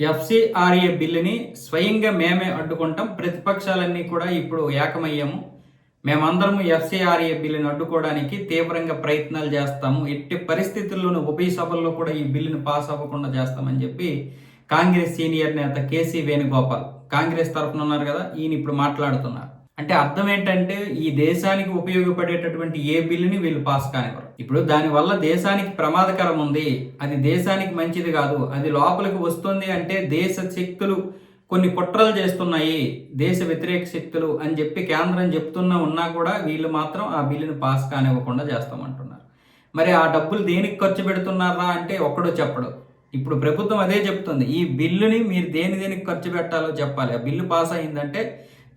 FCRA బిల్లుని స్వయంగా మేమే అడ్డుకుంటాం. ప్రతిపక్షాలన్నీ కూడా ఇప్పుడు ఏకమయ్యాము. మేమందరము ఎఫ్సిఆర్ఏ బిల్లుని అడ్డుకోవడానికి తీవ్రంగా ప్రయత్నాలు చేస్తాము. ఎట్టి పరిస్థితుల్లోనూ ఉభయ సభల్లో కూడా ఈ బిల్లును పాస్ అవ్వకుండా చేస్తామని చెప్పి కాంగ్రెస్ సీనియర్ నేత కేసీ వేణుగోపాల్ కాంగ్రెస్ తరఫున ఉన్నారు కదా, ఈయన ఇప్పుడు మాట్లాడుతున్నారు. అంటే అర్థం ఏంటంటే ఈ దేశానికి ఉపయోగపడేటటువంటి ఏ బిల్లుని వీళ్ళు పాస్ కానివ్వరు. ఇప్పుడు దానివల్ల దేశానికి ప్రమాదకరం ఉంది, అది దేశానికి మంచిది కాదు, అది లోపలికి వస్తుంది అంటే దేశ శక్తులు కొన్ని కుట్రలు చేస్తున్నాయి, దేశ వ్యతిరేక శక్తులు అని చెప్పి కేంద్రం ఉన్నా కూడా వీళ్ళు మాత్రం ఆ బిల్లుని పాస్ కానివ్వకుండా చేస్తామంటున్నారు. మరి ఆ డబ్బులు దేనికి ఖర్చు పెడుతున్నారా అంటే ఒక్కడో చెప్పడు. ఇప్పుడు ప్రభుత్వం అదే చెప్తుంది, ఈ బిల్లుని మీరు దేనికి ఖర్చు పెట్టాలో చెప్పాలి. ఆ బిల్లు పాస్ అయిందంటే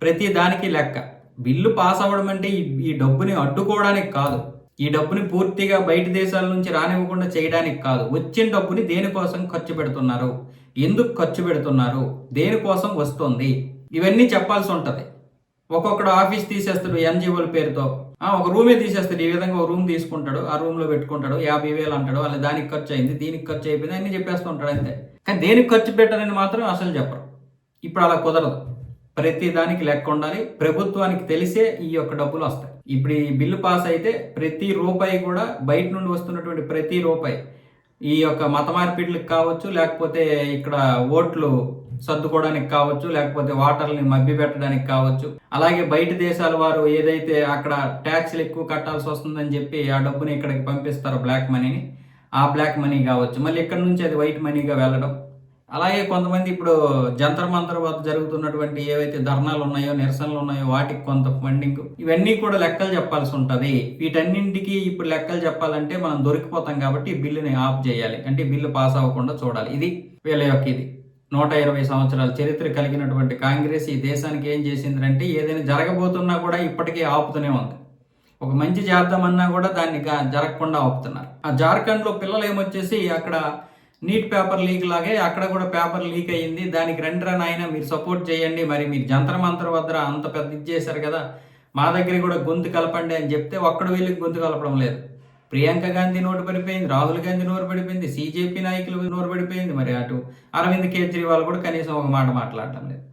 ప్రతి దానికి లెక్క. బిల్లు పాస్ అవ్వడం అంటే ఈ డబ్బుని అడ్డుకోవడానికి కాదు, ఈ డబ్బుని పూర్తిగా బయట దేశాల నుంచి రానివ్వకుండా చేయడానికి కాదు. వచ్చిన డబ్బుని దేనికోసం ఖర్చు పెడుతున్నారు, ఎందుకు ఖర్చు పెడుతున్నారు, దేనికోసం వస్తుంది, ఇవన్నీ చెప్పాల్సి ఉంటుంది. ఒక్కొక్కడు ఆఫీస్ తీసేస్తాడు ఎన్జిఓల పేరుతో, ఒక రూమే తీసేస్తాడు. ఈ విధంగా ఒక రూమ్ తీసుకుంటాడు, ఆ రూమ్లో పెట్టుకుంటాడు, 50,000 అంటాడు, వాళ్ళ దానికి ఖర్చు అయింది, దీనికి ఖర్చు అయిపోయింది అన్ని చెప్పేస్తుంటాడు అంతే. కానీ దేనికి ఖర్చు పెట్టారని మాత్రం అసలు చెప్పరు. ఇప్పుడు అలా కుదరదు, ప్రతి దానికి లెక్క ఉండాలి. ప్రభుత్వానికి తెలిసే ఈ యొక్క డబ్బులు వస్తాయి. ఇప్పుడు ఈ బిల్లు పాస్ అయితే ప్రతి రూపాయి కూడా బయట నుండి వస్తున్నటువంటి ప్రతి రూపాయి ఈ యొక్క మత మార్పిడ్లకు కావచ్చు, లేకపోతే ఇక్కడ ఓట్లు సర్దుకోవడానికి కావచ్చు, లేకపోతే వాటర్ని మభ్య పెట్టడానికి కావచ్చు, అలాగే బయట దేశాల వారు ఏదైతే అక్కడ ట్యాక్స్లు ఎక్కువ కట్టాల్సి వస్తుందని చెప్పి ఆ డబ్బుని ఇక్కడికి పంపిస్తారో బ్లాక్ మనీని, ఆ బ్లాక్ మనీ కావచ్చు, మళ్ళీ ఇక్కడ నుంచి అది వైట్ మనీగా వెళ్ళడం. అలాగే కొంతమంది ఇప్పుడు జంతర్ మంతర్ వద్ద జరుగుతున్నటువంటి ఏవైతే ధర్నాలు ఉన్నాయో, నిరసనలు ఉన్నాయో వాటికి కొంత ఫండింగ్, ఇవన్నీ కూడా లెక్కలు చెప్పాల్సి ఉంటుంది. వీటన్నింటికి ఇప్పుడు లెక్కలు చెప్పాలంటే మనం దొరికిపోతాం. కాబట్టి ఈ బిల్లుని ఆఫ్ చేయాలి, అంటే బిల్లు పాస్ అవ్వకుండా చూడాలి. ఇది వీళ్ళ యొక్క ఇది 120 సంవత్సరాల చరిత్ర కలిగినటువంటి కాంగ్రెస్ ఈ దేశానికి ఏం చేసిందంటే ఏదైనా జరగబోతున్నా కూడా ఇప్పటికీ ఆపుతూనే ఉంది. ఒక మంచి చేద్దామన్నా కూడా దాన్ని జరగకుండా ఆపుతున్నారు. ఆ జార్ఖండ్లో పిల్లలు ఏమొచ్చేసి అక్కడ నీట్ పేపర్ లీక్ లాగే అక్కడ కూడా పేపర్ లీక్ అయ్యింది, దానికి రండి నాయన మీరు సపోర్ట్ చేయండి, మరి మీరు జంతర్ మంతర్ వద్ద అంత పెద్ద ఇది చేశారు కదా, మా దగ్గర కూడా గొంతు కలపండి అని చెప్తే ఒక్కడు వీళ్ళకి గొంతు కలపడం లేదు. ప్రియాంక గాంధీ నోటు పడిపోయింది, రాహుల్ గాంధీ నోరు పడిపోయింది, సిజేపీ నాయకులు నోరు పడిపోయింది, మరి అటు అరవింద్ కేజ్రీవాల్ కూడా కనీసం ఒక మాట మాట్లాడటం లేదు.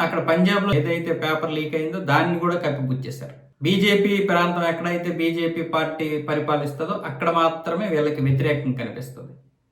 అక్కడ పంజాబ్లో ఏదైతే పేపర్ లీక్ అయిందో దాన్ని కూడా కప్పిపుచ్చేశారు. బీజేపీ ప్రాంతం ఎక్కడైతే బీజేపీ పార్టీ పరిపాలిస్తుందో అక్కడ మాత్రమే వీళ్ళకి వ్యతిరేకం కనిపిస్తుంది.